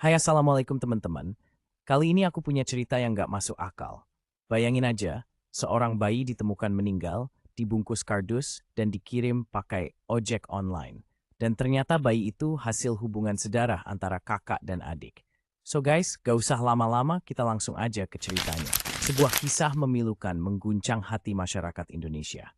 Hai, assalamualaikum teman-teman. Kali ini aku punya cerita yang gak masuk akal. Bayangin aja, seorang bayi ditemukan meninggal, dibungkus kardus, dan dikirim pakai ojek online. Dan ternyata bayi itu hasil hubungan sedarah antara kakak dan adik. So guys, gak usah lama-lama, kita langsung aja ke ceritanya. Sebuah kisah memilukan mengguncang hati masyarakat Indonesia.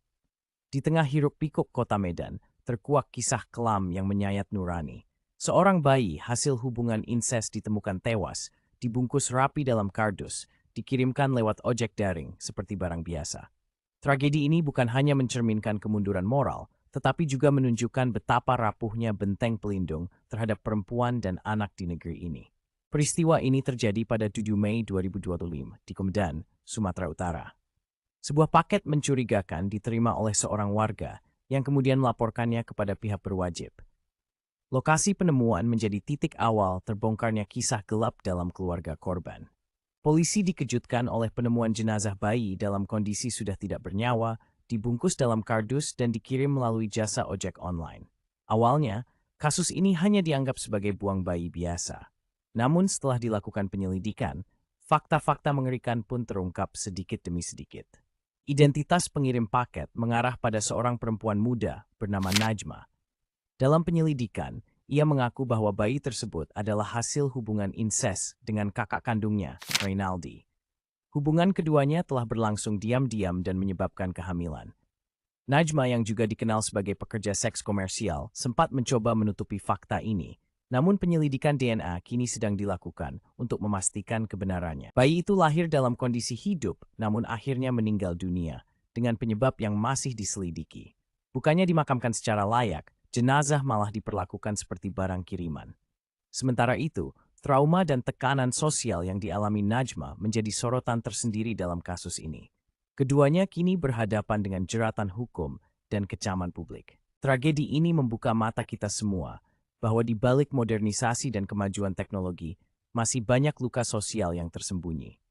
Di tengah hiruk-pikuk kota Medan, terkuak kisah kelam yang menyayat nurani. Seorang bayi hasil hubungan incest ditemukan tewas, dibungkus rapi dalam kardus, dikirimkan lewat ojek daring seperti barang biasa. Tragedi ini bukan hanya mencerminkan kemunduran moral, tetapi juga menunjukkan betapa rapuhnya benteng pelindung terhadap perempuan dan anak di negeri ini. Peristiwa ini terjadi pada 7 Mei 2025 di Medan, Sumatera Utara. Sebuah paket mencurigakan diterima oleh seorang warga yang kemudian melaporkannya kepada pihak berwajib. Lokasi penemuan menjadi titik awal terbongkarnya kisah gelap dalam keluarga korban. Polisi dikejutkan oleh penemuan jenazah bayi dalam kondisi sudah tidak bernyawa, dibungkus dalam kardus dan dikirim melalui jasa ojek online. Awalnya, kasus ini hanya dianggap sebagai buang bayi biasa. Namun setelah dilakukan penyelidikan, fakta-fakta mengerikan pun terungkap sedikit demi sedikit. Identitas pengirim paket mengarah pada seorang perempuan muda bernama Najma. Dalam penyelidikan, ia mengaku bahwa bayi tersebut adalah hasil hubungan incest dengan kakak kandungnya, Reynaldi. Hubungan keduanya telah berlangsung diam-diam dan menyebabkan kehamilan. Najma yang juga dikenal sebagai pekerja seks komersial sempat mencoba menutupi fakta ini, namun penyelidikan DNA kini sedang dilakukan untuk memastikan kebenarannya. Bayi itu lahir dalam kondisi hidup, namun akhirnya meninggal dunia dengan penyebab yang masih diselidiki. Bukannya dimakamkan secara layak, jenazah malah diperlakukan seperti barang kiriman. Sementara itu, trauma dan tekanan sosial yang dialami Najma menjadi sorotan tersendiri dalam kasus ini. Keduanya kini berhadapan dengan jeratan hukum dan kecaman publik. Tragedi ini membuka mata kita semua bahwa di balik modernisasi dan kemajuan teknologi, masih banyak luka sosial yang tersembunyi.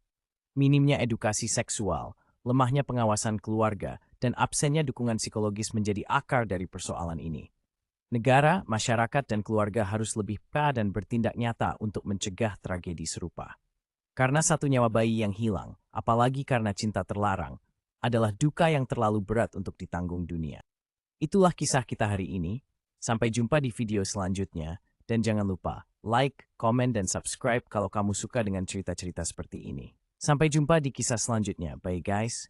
Minimnya edukasi seksual, lemahnya pengawasan keluarga, dan absennya dukungan psikologis menjadi akar dari persoalan ini. Negara, masyarakat, dan keluarga harus lebih peka dan bertindak nyata untuk mencegah tragedi serupa. Karena satu nyawa bayi yang hilang, apalagi karena cinta terlarang, adalah duka yang terlalu berat untuk ditanggung dunia. Itulah kisah kita hari ini. Sampai jumpa di video selanjutnya. Dan jangan lupa like, komen, dan subscribe kalau kamu suka dengan cerita-cerita seperti ini. Sampai jumpa di kisah selanjutnya. Bye guys.